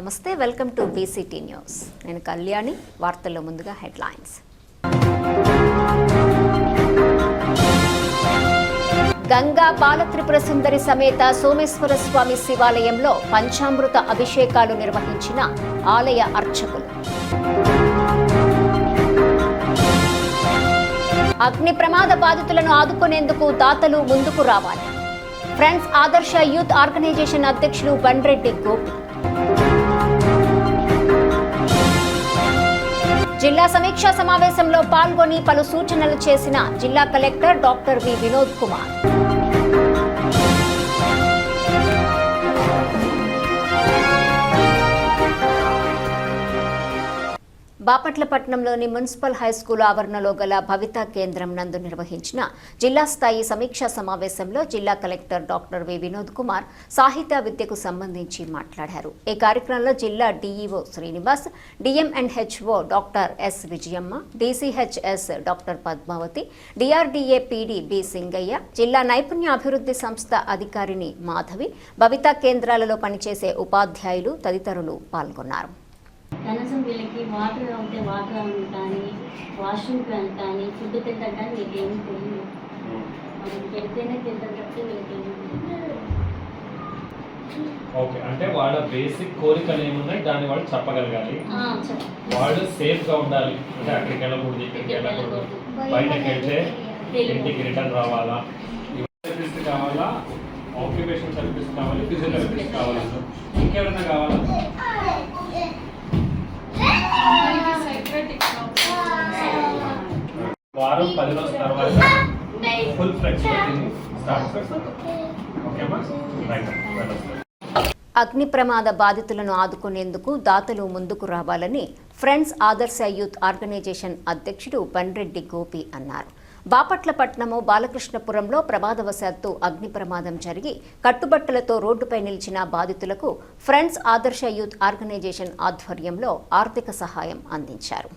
నమస్తే, welcome to BCT news. నేను కళ్యాణి. వార్తల్లో ముందుగా హెడ్లైన్స్. గంగా బాలత్రిపుర సుందరి సమేత సోమేశ్వర స్వామి శివాలయంలో పంచామృత అభిషేకాలు నిర్వహించిన ఆలయ అర్చకులు. అగ్ని ప్రమాద బాధితులను ఆదుకునేందుకు దాతలు ముందుకు రావాలి. ఫ్రెండ్స్ ఆదర్శ యూత్ ఆర్గనైజేషన్ అధ్యక్షులు బండ్రెడ్డి గోపి. జిల్లా సమీక్షా సమావేశంలో పాల్గొని పలు సూచనలు చేసిన జిల్లా collector doctor V Vinod Kumar. Bapatla పట్టణంలోని మున్సిపల్ హైస్కూల్ ఆవరణలో గల భవితా కేంద్రం నందు నిర్వహించిన జిల్లా స్థాయి సమీక్షా సమావేశంలో జిల్లా collector doctor V Vinod Kumar సాహిత్య విద్యకు సంబంధించి మాట్లాడారు. ఈ కార్యక్రమంలో జిల్లా DEO Srinivas, DMNHO doctor S Vijayamma, DCHS doctor Padmavathi, DRDA PD B Singaiah, జిల్లా నైపుణ్య అభివృద్ధి సంస్థ అధికారిని మాధవి, భవితా కేంద్రాలలో పనిచేసే ఉపాధ్యాయులు తదితరులు పాల్గొన్నారు. కనీసం వీళ్ళకి వాటర్ ఉంటే వాటర్ కానీ వాష్రూమ్ కానీ ఫుడ్ తింటారు కానీ మీకు ఏమి తెలియదు. మనం పెడితేనే తింటారు కాబట్టి వీళ్ళకి ఓకే, అంటే వాళ్ళ బేసిక్ కోరికలు ఏమున్నాయి దాన్ని వాళ్ళు చెప్పగలగాలి. వాళ్ళు సేఫ్ గా ఉండాలి. అంటే అక్కడికి వెళ్ళకూడదు, ఇక్కడికి వెళ్ళకూడదు, బయటకు వెళ్తే ఇంటికి రిటర్న్ రావాలా, థెరపిస్ట్ కావాలా, ఆక్యుపేషన్ థెరపిస్ట్ కావాలి, ఫిజియోథెరపిస్ట్ కావాలా, ఇంకెవరైనా కావాలా? వారం 10 రోజుల తర్వాత ఫుల్ ఫ్లెక్సిబిలిటీని స్టార్ట్ చేస్తాం. ఓకేమా? అగ్ని ప్రమాద బాధితులను ఆదుకునేందుకు దాతలు ముందుకు రావాలని ఫ్రెండ్స్ ఆదర్శ యూత్ ఆర్గనైజేషన్ అధ్యక్షుడు బండ్రెడ్డి గోపి అన్నారు. బాపట్ల పట్టణము బాలకృష్ణపురంలో ప్రమాదవశాత్తు అగ్ని ప్రమాదం జరిగి కట్టుబట్టలతో రోడ్డుపై నిలిచిన బాధితులకు ఫ్రెండ్స్ ఆదర్శ యూత్ ఆర్గనైజేషన్ ఆధ్వర్యంలో ఆర్థిక సహాయం అందించారు.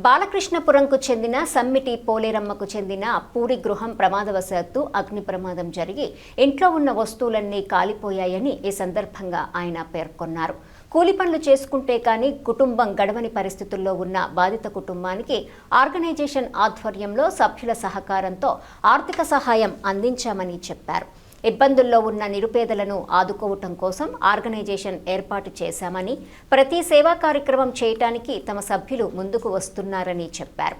బాలకృష్ణపురంకు చెందిన సమ్మిటి పోలేరమ్మకు చెందిన పూరి గృహం ప్రమాదవశాత్తు అగ్ని ప్రమాదం జరిగి ఇంట్లో ఉన్న వస్తువులన్నీ కాలిపోయాయని ఈ సందర్భంగా ఆయన పేర్కొన్నారు. కూలి పనులు చేసుకుంటే కానీ కుటుంబం గడవని పరిస్థితుల్లో ఉన్న బాధిత కుటుంబానికి ఆర్గనైజేషన్ ఆధ్వర్యంలో సభ్యుల సహకారంతో ఆర్థిక సహాయం అందించామని చెప్పారు. ఇబ్బందుల్లో ఉన్న నిరుపేదలను ఆదుకోవటం కోసం ఆర్గనైజేషన్ ఏర్పాటు చేశామని, ప్రతి సేవా కార్యక్రమం చేయటానికి తమ సభ్యులు ముందుకు వస్తున్నారని చెప్పారు.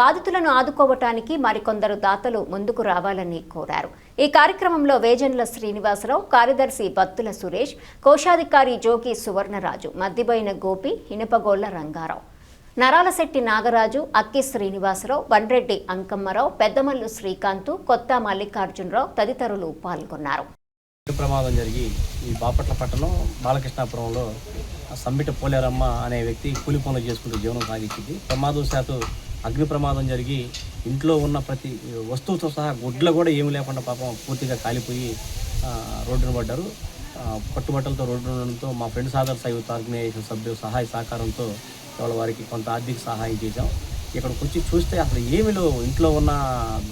బాధితులను ఆదుకోవటానికి మరికొందరు దాతలు ముందుకు రావాలని కోరారు. ఈ కార్యక్రమంలో వేజన్ల శ్రీనివాసరావు, కార్యదర్శి బత్తుల సురేష్, కోశాధికారి జోగి సువర్ణరాజు, మద్దిబోయిన గోపి, హినపగోళ్ల రంగారావు, నరాలశెట్టి నాగరాజు, అక్కి శ్రీనివాసరావు, బండ్రెడ్డి అంకమ్మరావు, పెద్దమల్లు శ్రీకాంత్, కొత్త మల్లికార్జునరావు తదితరులు పాల్గొన్నారు. ప్రమాదం జరిగి ఈ బాపట్ల పట్టణం బాలకృష్ణాపురంలో సమ్మిటి పోలేరమ్మ అనే వ్యక్తి కూలి పనులు చేసుకుంటూ జీవనం సాగించింది. ప్రమాదవశాత్తు అగ్ని ప్రమాదం జరిగి ఇంట్లో ఉన్న ప్రతి వస్తువుతో సహా గుడ్లు కూడా ఏమి లేకుండా పాపం పూర్తిగా కాలిపోయి రోడ్డున పడ్డారు. పట్టుబట్టలతో రోడ్డు ఉండడంతో మా ఫ్రెండ్స్ ఆదర్శ యూత్ ఆర్గనైజేషన్ సభ్యుల సహాయ సహకారంతో వారికి కొంత ఆర్థిక సహాయం చేశాం. ఇక్కడికి వచ్చి చూస్తే అసలు ఏమి లేవు. ఇంట్లో ఉన్న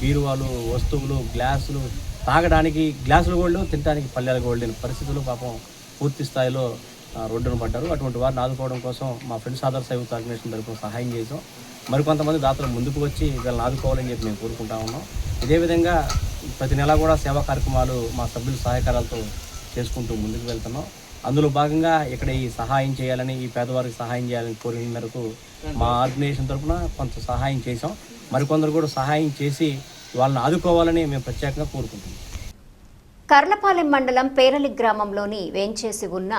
బీరువాలు, వస్తువులు, గ్లాసులు, తాగడానికి గ్లాసులు కూడా, తినడానికి పల్లెలు కూడా లేని పరిస్థితులు పాపం పూర్తి స్థాయిలో రోడ్డున పడ్డారు. అటువంటి వారిని ఆదుకోవడం కోసం మా ఫ్రెండ్స్ ఆదర్శ యూత్ ఆర్గనైజేషన్ తరఫున సహాయం చేసాం. మరికొంతమంది దాతలు ముందుకు వచ్చి వీళ్ళని ఆదుకోవాలని చెప్పి మేము కోరుకుంటా ఉన్నాం. ఇదే విధంగా ప్రతి నెల కూడా సేవా కార్యక్రమాలు మా సభ్యుల సహకారాలతో చేసుకుంటూ ముందుకు వెళ్తున్నాం. అందులో భాగంగా ఇక్కడ ఈ సహాయం చేయాలని, ఈ పేదవారికి సహాయం చేయాలని కోరిన మేరకు మా ఆర్గనైజేషన్ తరఫున కొంత సహాయం చేసాం. మరికొందరు కూడా సహాయం చేసి వాళ్ళని ఆదుకోవాలని మేము ప్రత్యేకంగా కోరుకుంటున్నాం. కర్లపాలెం మండలం పేరలి గ్రామంలోని వేంచేసి ఉన్న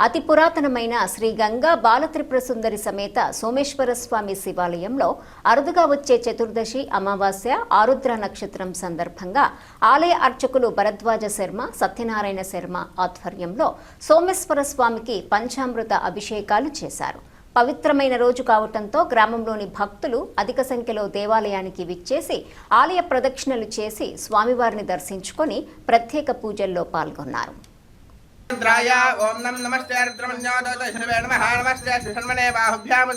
అతి పురాతనమైన శ్రీ గంగా బాలత్రిపుర సుందరి సమేత సోమేశ్వర స్వామి శివాలయంలో అరుదుగా వచ్చే చతుర్దశి, అమావాస్య, ఆరుద్ర నక్షత్రం సందర్భంగా ఆలయ అర్చకులు భరద్వాజ శర్మ, సత్యనారాయణ శర్మ ఆధ్వర్యంలో సోమేశ్వర స్వామికి పంచామృత అభిషేకాలు చేశారు. పవిత్రమైన రోజు కావటంతో గ్రామంలోని భక్తులు అధిక సంఖ్యలో దేవాలయానికి విచ్చేసి ఆలయ ప్రదక్షిణలు చేసి స్వామివారిని దర్శించుకొని ప్రత్యేక పూజల్లో పాల్గొన్నారు. ఓం నమః నమస్తే రుద్రమన్యోదయ నమః నమస్తే శ్రీషణ్మనే బాహుభ్యాం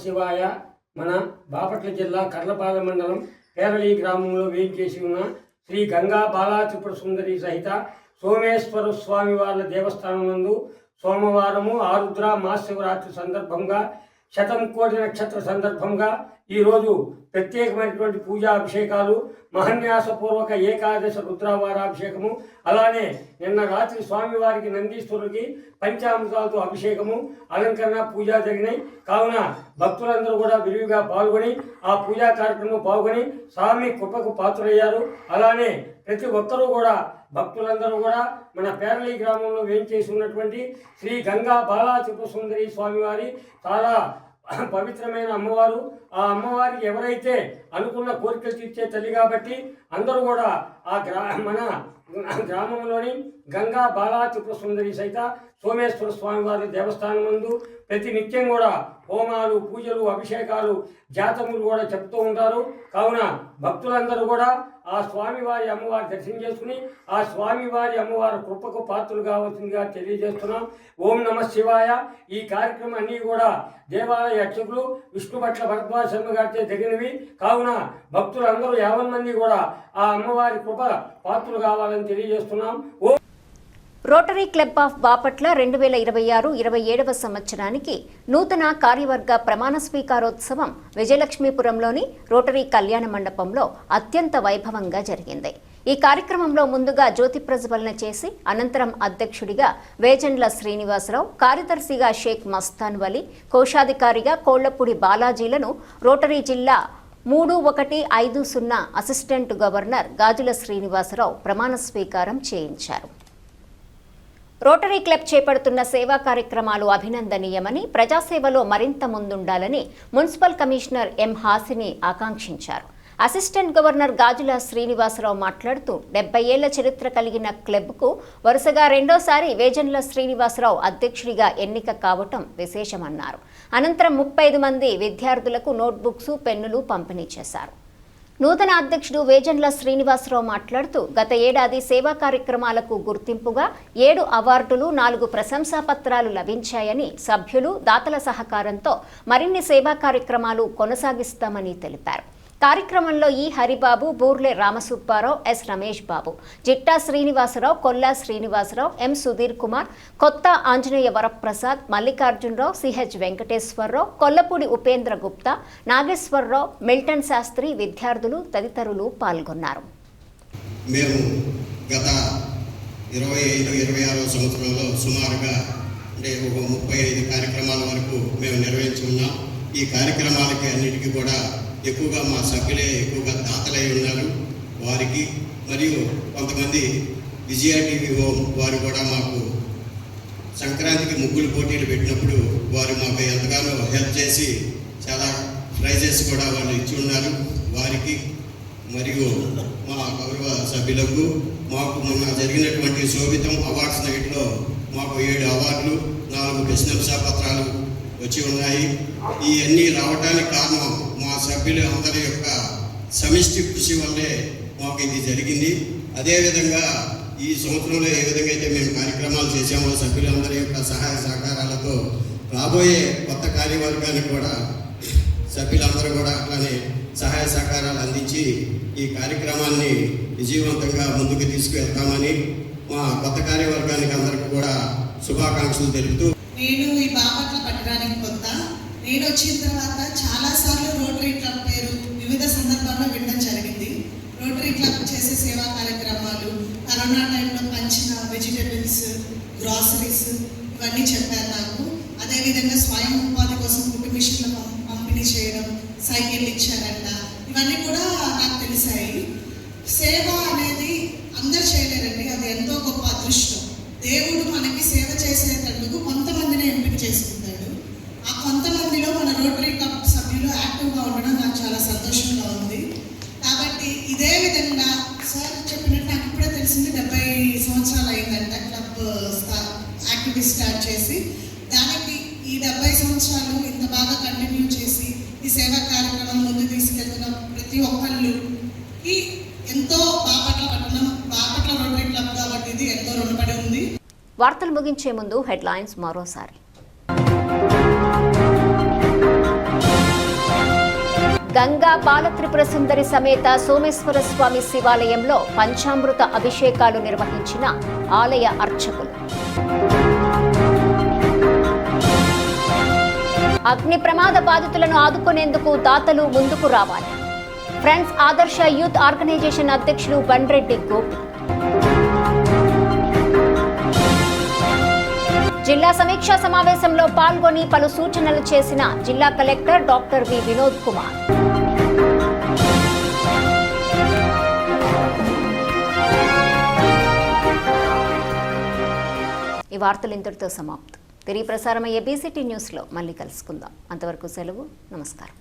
శివాయ. మన బాపట్ల జిల్లా కర్లపాలెం మండలం పేరలి గ్రామంలో వేయించేసి ఉన్న శ్రీ గంగా బాలా త్రిపుర సుందరి సహిత సోమేశ్వర స్వామి వారి దేవస్థానం నందు సోమవారము ఆరుద్ర మహాశివరాత్రి సందర్భంగా శతం కోటి నక్షత్ర సందర్భంగా ఈరోజు ప్రత్యేకమైనటువంటి పూజా అభిషేకాలు, మహన్యాసపూర్వక ఏకాదశ రుద్రావారాభిషేకము, అలానే నిన్న రాత్రి స్వామివారికి నందీశ్వరుడికి పంచామృతాలతో అభిషేకము, అలంకరణ పూజ జరిగినాయి. కావున భక్తులందరూ కూడా విరివిగా పాల్గొని ఆ పూజా కార్యక్రమంలో పాల్గొని స్వామి కృపకు పాత్రయ్యారు. అలానే ప్రతి ఒక్కరూ కూడా భక్తులందరూ కూడా మన పేరళి గ్రామంలో వేంచేసి ఉన్నటువంటి శ్రీ గంగా బాలా త్రిపురసుందరి స్వామివారి చాలా పవిత్రమైన అమ్మవారు. ఆ అమ్మవారికి ఎవరైతే అనుకున్న కోరికలు తీర్చే తల్లి కాబట్టి అందరూ కూడా మన గ్రామంలోని గంగా బాలా త్రిపురసుందరి సహిత సోమేశ్వర స్వామివారి దేవస్థానం నందు ప్రతి నిత్యం కూడా హోమాలు, పూజలు, అభిషేకాలు, జాతములు కూడా చెప్తూ ఉంటారు. కావున భక్తులందరూ కూడా ఆ స్వామివారి అమ్మవారి దర్శనం చేసుకుని ఆ స్వామివారి అమ్మవారి కృపకు పాత్రలు కావాల్సిందిగా తెలియజేస్తున్నాం. ఓం నమ శివాయ. ఈ కార్యక్రమం అన్నీ కూడా దేవాలయ అర్చకులు విష్ణుభట్ల భరద్వాజ శర్మ గారితో జరిగినవి. కావున భక్తులందరూ 50 మంది కూడా ఆ అమ్మవారి కృప పాత్రలు కావాలని తెలియజేస్తున్నాం. రోటరీ క్లబ్ ఆఫ్ బాపట్ల 2026-27వ సంవత్సరానికి నూతన కార్యవర్గ ప్రమాణ స్వీకారోత్సవం విజయలక్ష్మీపురంలోని రోటరీ కళ్యాణ మండపంలో అత్యంత వైభవంగా జరిగింది. ఈ కార్యక్రమంలో ముందుగా జ్యోతి ప్రజ్వలన చేసి అనంతరం అధ్యక్షుడిగా వేజండ్ల శ్రీనివాసరావు, కార్యదర్శిగా షేక్ మస్తాన్ వలి, కోశాధికారిగా కోళ్లపూడి బాలాజీలను రోటరీ జిల్లా 3150 అసిస్టెంట్ గవర్నర్ గాజుల శ్రీనివాసరావు ప్రమాణ స్వీకారం చేయించారు. రోటరీ క్లబ్ చేపడుతున్న సేవా కార్యక్రమాలు అభినందనీయమని, ప్రజాసేవలో మరింత ముందుండాలని మున్సిపల్ కమిషనర్ ఎం హాసిని ఆకాంక్షించారు. అసిస్టెంట్ గవర్నర్ గాజుల శ్రీనివాసరావు మాట్లాడుతూ 70 ఏళ్ల చరిత్ర కలిగిన క్లబ్కు వరుసగా రెండోసారి వేజండ్ల శ్రీనివాసరావు అధ్యక్షుడిగా ఎన్నిక కావటం విశేషమన్నారు. అనంతరం 35 మంది విద్యార్థులకు నోట్బుక్స్, పెన్నులు పంపిణీ చేశారు. నూతన అధ్యక్షుడు వేజండ్ల శ్రీనివాసరావు మాట్లాడుతూ గత ఏడాది సేవా కార్యక్రమాలకు గుర్తింపుగా 7 అవార్డులు, 4 ప్రశంసా పత్రాలు లభించాయని, సభ్యులు, దాతల సహకారంతో మరిన్ని సేవా కార్యక్రమాలు కొనసాగిస్తామని తెలిపారు. కార్యక్రమంలో ఈ హరిబాబు, బూర్లే రామసుబ్బారావు, ఎస్ రమేష్ బాబు, జిట్టా శ్రీనివాసరావు, కొల్లా శ్రీనివాసరావు, ఎం సుధీర్ కుమార్, కొత్త ఆంజనేయ వరప్రసాద్, మల్లికార్జునరావు, సిహెచ్ వెంకటేశ్వరరావు, కొల్లపూడి ఉపేంద్ర గుప్తా, నాగేశ్వరరావు, మిల్టన్ శాస్త్రి, విద్యార్థులు తదితరులు పాల్గొన్నారు. మేము గత 25-26 సంవత్సరంలో సుమారుగా అంటే ఒక 35 కార్యక్రమాల వరకు మేము నిర్వహించుకున్నాం. ఈ కార్యక్రమాలకి అన్నిటికీ కూడా ఎక్కువగా మా సభ్యులే ఎక్కువగా దాతలై ఉన్నారు. వారికి మరియు కొంతమంది విజయ టీవీ హోమ్ వారు కూడా మాకు సంక్రాంతికి ముగ్గులు పోటీలు పెట్టినప్పుడు వారు మాకు ఎంతగానో హెల్ప్ చేసి చాలా ప్రైజెస్ కూడా వాళ్ళు ఇచ్చి ఉన్నారు. వారికి మరియు మా గౌరవ సభ్యులకు మాకు మొన్న జరిగినటువంటి శోభితం అవార్డ్స్ నైట్లో మాకు 7 అవార్డులు, 4 ప్రశంసా పత్రాలు వచ్చి ఉన్నాయి. ఇవన్నీ రావడానికి కారణం మా సభ్యులు అందరి యొక్క సమిష్టి కృషి వల్లే మాకు ఇది జరిగింది. అదేవిధంగా ఈ సంవత్సరంలో ఏ విధంగా అయితే మేము కార్యక్రమాలు చేసామో సభ్యులందరి యొక్క సహాయ సహకారాలతో రాబోయే కొత్త కార్యవర్గానికి కూడా సభ్యులందరూ కూడా అట్లానే సహాయ సహకారాలు అందించి ఈ కార్యక్రమాన్ని విజయవంతంగా ముందుకు తీసుకువెళ్తామని మా కొత్త కార్యవర్గానికి అందరికీ కూడా శుభాకాంక్షలు తెలుపుతూ, నేను ఈ బాపట్ల పట్టణానికి కొత్త. నేను వచ్చిన తర్వాత చాలాసార్లు రోటరీ క్లబ్ పేరు వివిధ సందర్భాల్లో వినడం జరిగింది. రోటరీ క్లబ్ చేసే సేవా కార్యక్రమాలు, కరోనా టైంలో పంచిన వెజిటబుల్స్, గ్రాసరీస్ ఇవన్నీ చెప్పారు నాకు. అదేవిధంగా స్వయం ఉపాధి కోసం కుట్టు మిషన్లు పంపిణీ చేయడం, సైకిల్ ఇచ్చారంట, ఇవన్నీ కూడా నాకు తెలిసాయి. సేవ అనేది అందరు చేయలేరండి, అది ఎంతో గొప్ప అదృష్టం. దేవుడు మనకి సేవ చేసేటందుకు కొంతమందిని ఎంపిక చేసుకుంటాడు. ఆ కొంతమందిలో మన రోటరీ క్లబ్ సభ్యులు యాక్టివ్గా ఉండడం నాకు చాలా సంతోషంగా ఉంది. కాబట్టి ఇదే విధంగా సార్ చెప్పినట్టు నాకు ఇప్పుడే తెలిసింది 70 సంవత్సరాలు అయిందంట క్లబ్ యాక్టివిటీ స్టార్ట్ చేసి. దానికి ఈ 70 సంవత్సరాలు ఇంత బాగా కంటిన్యూ చేసి ఈ సేవా కార్యక్రమం ముందు తీసుకెళ్తున్న ప్రతి ఒక్కళ్ళకి ఎంతో బాపట్ల పట్టణం, బాపట్ల రోటరీ క్లబ్ కాబట్టి ఇది ఎంతో రుణపడి ఉంది. వార్తలు ముగించే ముందు హెడ్లైన్స్ మరోసారి. గంగా బాలత్రిపుర సుందరి సమేత సోమేశ్వర స్వామి శివాలయంలో పంచామృత అభిషేకాలు నిర్వహించిన ఆలయ అర్చకులు. అగ్ని ప్రమాద బాధితులను ఆదుకునేందుకు దాతలు ముందుకు రావాలి. ఫ్రెండ్స్ ఆదర్శ యూత్ ఆర్గనైజేషన్ అధ్యక్షులు బండ్రెడ్డి గోపి. జిల్లా సమీక్షా సమావేశంలో పాల్గొని పలు సూచనలు చేసిన జిల్లా collector doctor V Vinod Kumar. ఈ వార్తలు ఇంతటితో సమాప్తం. తిరిగి ప్రసారమయ్యే బీసీటీ న్యూస్లో మళ్ళీ కలుసుకుందాం. అంతవరకు సెలవు. నమస్కారం.